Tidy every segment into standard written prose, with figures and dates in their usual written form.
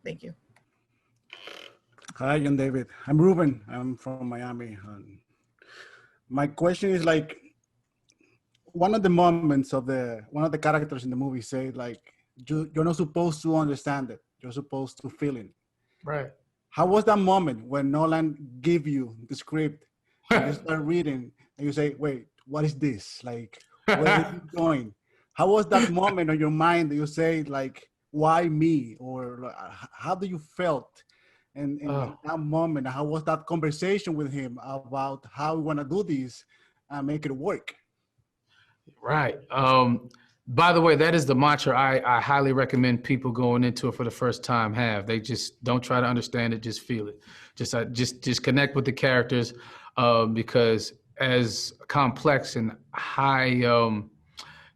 Thank you. Hi, John David. I'm Ruben. I'm from Miami. My question is like, one of the moments of one of the characters in the movie say like, you're not supposed to understand it. You're supposed to feel it. Right. How was that moment when Nolan give you the script and you start reading and you say, wait, what is this? Like, where is it going? How was that moment on your mind that you say like, why me? Or like, how do you felt in that moment? How was that conversation with him about how we want to do this and make it work? Right. By the way, that is the mantra I highly recommend people going into it for the first time have. They just don't try to understand it, just feel it. Just connect with the characters, because as complex and high, I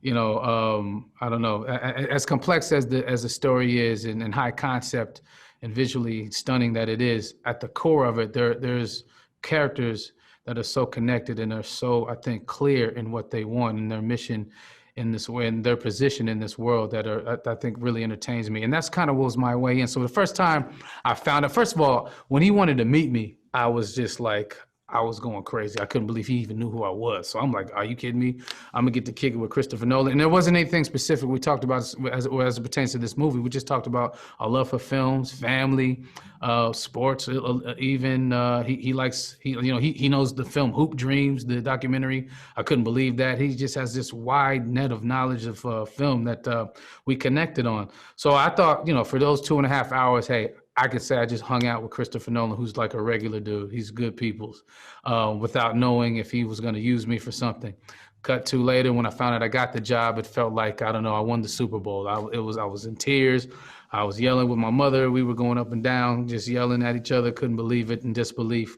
don't know, as complex as the story is and high concept and visually stunning that it is, at the core of it, there's characters that are so connected and are so, I think, clear in what they want and their mission in this way and their position in this world that I think really entertains me. And that's kind of what was my way in. So the first time I found it, first of all, when he wanted to meet me, I was just like, I was going crazy. I couldn't believe he even knew who I was. So I'm like, are you kidding me? I'm gonna get to kick it with Christopher Nolan. And there wasn't anything specific we talked about as it pertains to this movie. We just talked about our love for films, family, sports. Even he likes he knows the film Hoop Dreams, the documentary. I couldn't believe that. He just has this wide net of knowledge of film that we connected on. So I thought, for those 2.5 hours, hey, I could say I just hung out with Christopher Nolan, who's like a regular dude. He's good people's, without knowing if he was going to use me for something. Cut to later, when I found out I got the job, it felt like, I don't know, I won the Super Bowl. I was in tears. I was yelling with my mother. We were going up and down, just yelling at each other. Couldn't believe it in disbelief.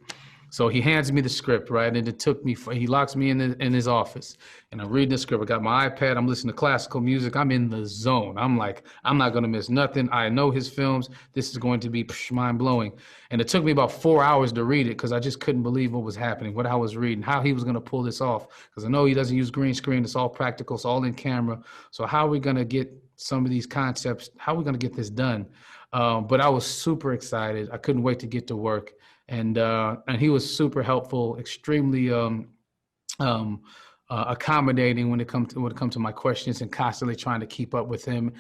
So he hands me the script, right? And it took me, he locks me in his office and I'm reading the script. I got my iPad, I'm listening to classical music. I'm in the zone. I'm like, I'm not going to miss nothing. I know his films. This is going to be mind blowing. And it took me about 4 hours to read it because I just couldn't believe what was happening, what I was reading, how he was going to pull this off. Because I know he doesn't use green screen. It's all practical. It's all in camera. So how are we going to get some of these concepts? How are we going to get this done? But I was super excited. I couldn't wait to get to work. And he was super helpful, extremely accommodating when it comes to my questions, and constantly trying to keep up with him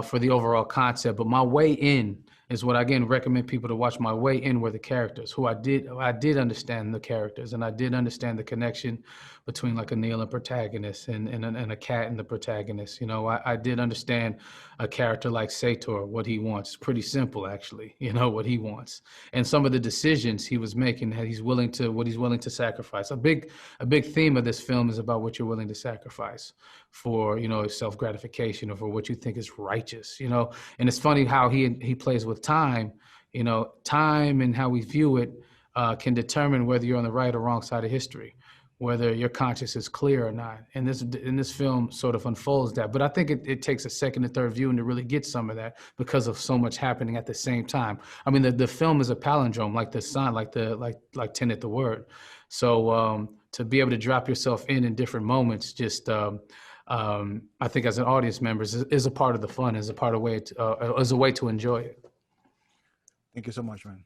for the overall concept. But my way in is what I, again, recommend people to watch. My way in were the characters, who I did understand the characters, and I did understand the connection between like a Neil and protagonist and a cat and the protagonist. I did understand a character like Sator, what he wants. Pretty simple, actually, what he wants. And some of the decisions he was making, what he's willing to sacrifice. A big theme of this film is about what you're willing to sacrifice for, self-gratification, or for what you think is righteous, And it's funny how he plays with time. Time and how we view it can determine whether you're on the right or wrong side of history, whether your conscience is clear or not. And this film sort of unfolds that. But I think it takes a second and third viewing to really get some of that, because of so much happening at the same time. I mean, the film is a palindrome, like the sun, like Tenet, the word. So to be able to drop yourself in different moments, just I think as an audience member is a part of the fun, is a way to enjoy it. Thank you so much, man.